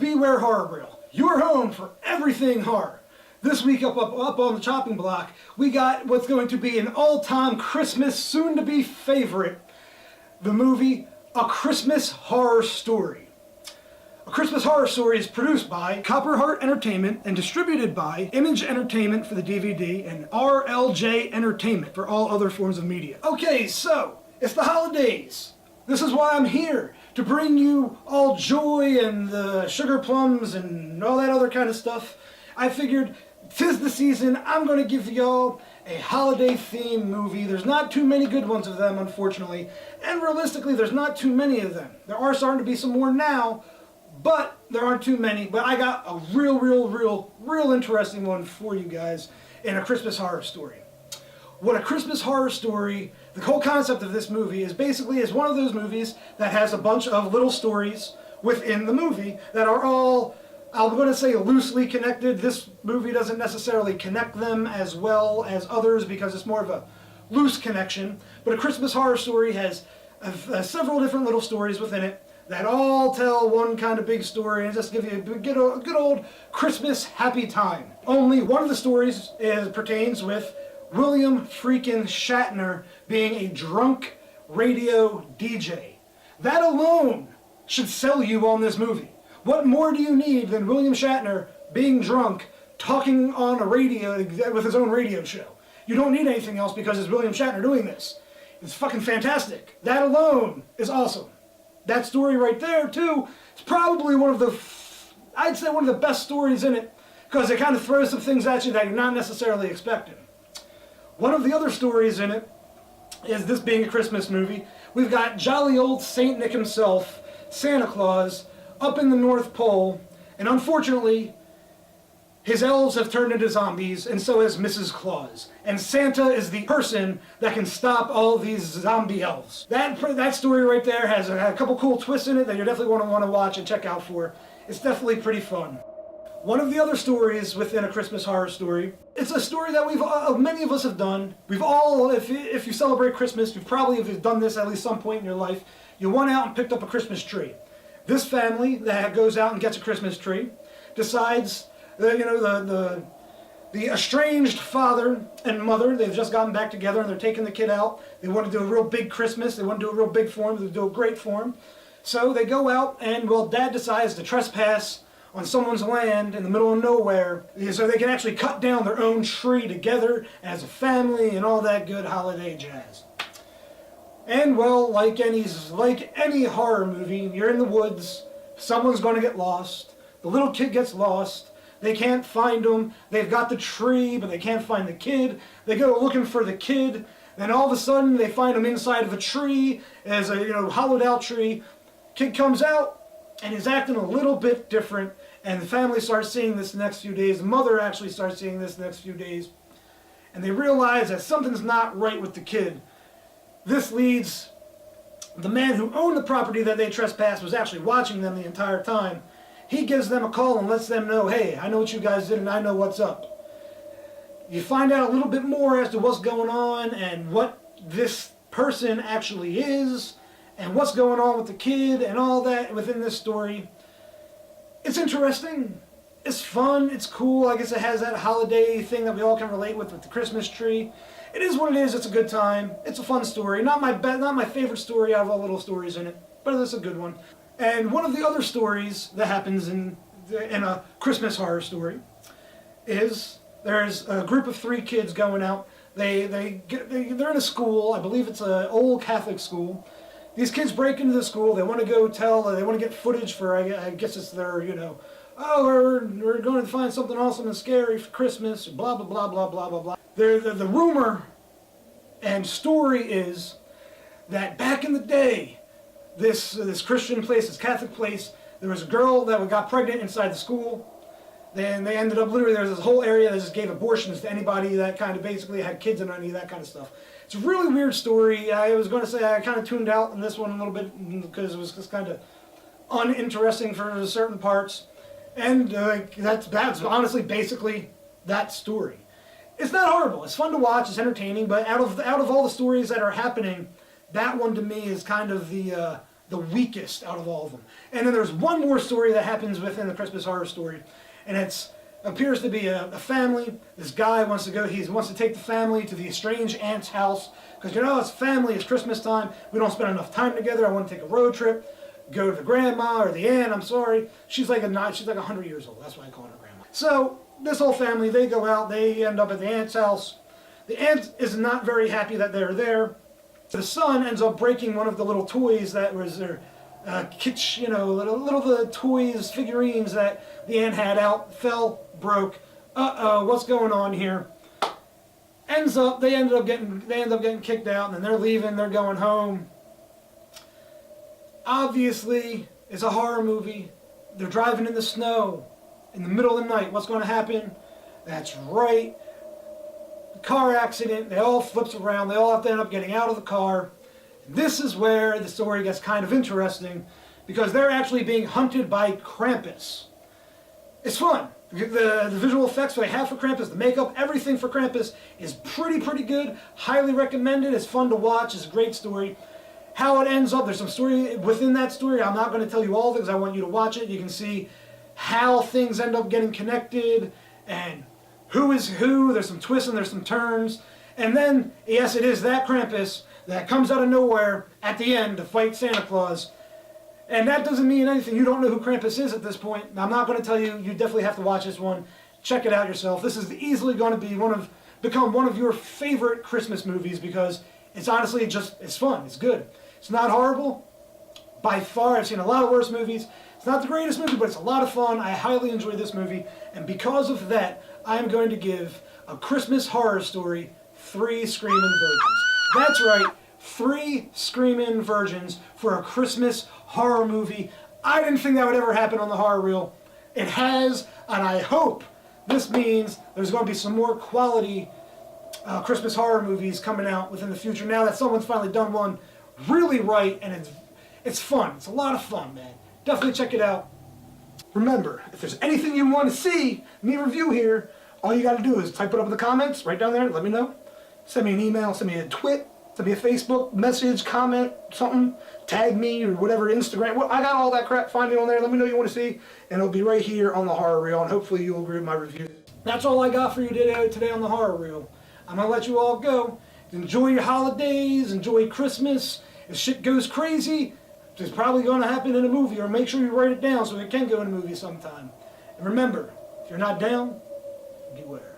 Bware Horror Real, your home for everything horror. This week up on the chopping block, we got what's going to be an all-time Christmas soon-to-be favorite, the movie A Christmas Horror Story. A Christmas Horror Story is produced by Copperheart Entertainment and distributed by Image Entertainment for the DVD and RLJ Entertainment for all other forms of media. Okay, so, it's the holidays. This is why I'm here, to bring you all joy and the sugar plums and all that other kind of stuff. I figured, 'tis the season, I'm going to give y'all a holiday-themed movie. There's not too many good ones of them, unfortunately, and realistically, there's not too many of them. There are starting to be some more now, but there aren't too many. But I got a real interesting one for you guys in A Christmas Horror Story. What A Christmas Horror Story, the whole concept of this movie is basically is one of those movies that has a bunch of little stories within the movie that are all, I'm going to say, loosely connected. This movie doesn't necessarily connect them as well as others because it's more of a loose connection. But A Christmas Horror Story has several different little stories within it that all tell one kind of big story and just give you a good old Christmas happy time. Only one of the stories pertains with William freaking Shatner being a drunk radio DJ. That alone should sell you on this movie. What more do you need than William Shatner being drunk, talking on a radio with his own radio show? You don't need anything else because it's William Shatner doing this. It's fucking fantastic. That alone is awesome. That story right there, too, is probably one of the, I'd say one of the best stories in it because it kind of throws some things at you that you're not necessarily expecting. One of the other stories in it is this being a Christmas movie. We've got jolly old Saint Nick himself, Santa Claus, up in the North Pole, and unfortunately, his elves have turned into zombies, and so has Mrs. Claus. And Santa is the person that can stop all these zombie elves. That story right there has a couple cool twists in it that you definitely want to watch and check out for. It's definitely pretty fun. One of the other stories within A Christmas Horror Story, it's a story that many of us have done. We've all, if you celebrate Christmas, you've probably done this at least some point in your life. You went out and picked up a Christmas tree. This family that goes out and gets a Christmas tree decides that, the estranged father and mother, they've just gotten back together and they're taking the kid out. They want to do a real big Christmas. They want to do a real big for him. They do a great for him. So they go out and, well, Dad decides to trespass on someone's land in the middle of nowhere so they can actually cut down their own tree together as a family and all that good holiday jazz. And, well, like any horror movie, you're in the woods, someone's going to get lost, the little kid gets lost, they can't find him, they've got the tree, but they can't find the kid, they go looking for the kid, then all of a sudden they find him inside of a tree, as a hollowed out tree. Kid comes out, and he's acting a little bit different, and the family starts seeing this the next few days, the mother actually starts seeing this the next few days, and they realize that something's not right with the kid. This leads the man who owned the property that they trespassed was actually watching them the entire time. He gives them a call and lets them know, hey, I know what you guys did and I know what's up. You find out a little bit more as to what's going on and what this person actually is and what's going on with the kid and all that within this story. It's interesting. It's fun. It's cool. I guess it has that holiday thing that we all can relate with the Christmas tree. It is what it is. It's a good time. It's a fun story. Not my favorite story out of all the little stories in it, but it's a good one. And one of the other stories that happens in A Christmas Horror Story is there's a group of 3 kids going out. They're in a school. I believe it's an old Catholic school. These kids break into the school. They want to go they want to get footage for, I guess it's their, oh, we're going to find something awesome and scary for Christmas, blah, blah, blah, blah, blah, blah, blah. The rumor and story is that back in the day, this Christian place, this Catholic place, there was a girl that got pregnant inside the school. Then they ended up literally, there was this whole area that just gave abortions to anybody that kind of basically had kids and any of that kind of stuff. It's a really weird story. I was going to say I kind of tuned out in this one a little bit because it was just kind of uninteresting for certain parts. And that's honestly basically that story. It's not horrible. It's fun to watch. It's entertaining. But out of all the stories that are happening, that one to me is kind of the the weakest out of all of them. And then there's one more story that happens within the Christmas horror story, and appears to be a family. This guy wants to take the family to the estranged aunt's house, because it's family, it's Christmas time, we don't spend enough time together, I want to take a road trip, go to the grandma, or the aunt, I'm sorry. She's like 100 years old, that's why I call her grandma. So, this whole family, they go out, they end up at the aunt's house. The aunt is not very happy that they're there. The son ends up breaking one of the little toys that was their kitsch, little the toys, figurines that the aunt had out, broke. What's going on here? They end up getting kicked out, and then they're leaving, they're going home. Obviously, it's a horror movie. They're driving in the snow, in the middle of the night. What's going to happen? That's right. Car accident, they all flips around, they all have to end up getting out of the car. This is where the story gets kind of interesting, because they're actually being hunted by Krampus. It's fun. The visual effects they have for Krampus, the makeup, everything for Krampus is pretty good. Highly recommended. It's fun to watch. It's a great story. How it ends up, there's some story within that story. I'm not going to tell you all of it because I want you to watch it. You can see how things end up getting connected and who is who. There's some twists and there's some turns. And then, yes, it is that Krampus that comes out of nowhere at the end to fight Santa Claus. And that doesn't mean anything. You don't know who Krampus is at this point. I'm not going to tell you. You definitely have to watch this one. Check it out yourself. This is easily going to be become one of your favorite Christmas movies, because it's honestly it's fun. It's good. It's not horrible. By far, I've seen a lot of worse movies. It's not the greatest movie, but it's a lot of fun. I highly enjoy this movie. And because of that, I'm going to give A Christmas Horror Story 3 Screamin' Virgins. That's right. 3 Screamin' Virgins for a Christmas horror movie. I didn't think that would ever happen on the Horror Reel. It has, and I hope this means there's going to be some more quality Christmas horror movies coming out within the future, now that someone's finally done one really right, and it's fun. It's a lot of fun, man. Definitely check it out. Remember, if there's anything you want to see me review here, all you got to do is type it up in the comments right down there. Let me know. Send me an email, send me a tweet, send me a Facebook message, comment, something, tag me or whatever, Instagram. Well, I got all that crap. Find me on there. Let me know what you want to see, and it'll be right here on the Horror Reel, and hopefully you'll agree with my review. That's all I got for you today on the Horror Reel. I'm going to let you all go. Enjoy your holidays. Enjoy Christmas. If shit goes crazy, it's probably going to happen in a movie, or make sure you write it down so it can go in a movie sometime. And remember, if you're not down, beware.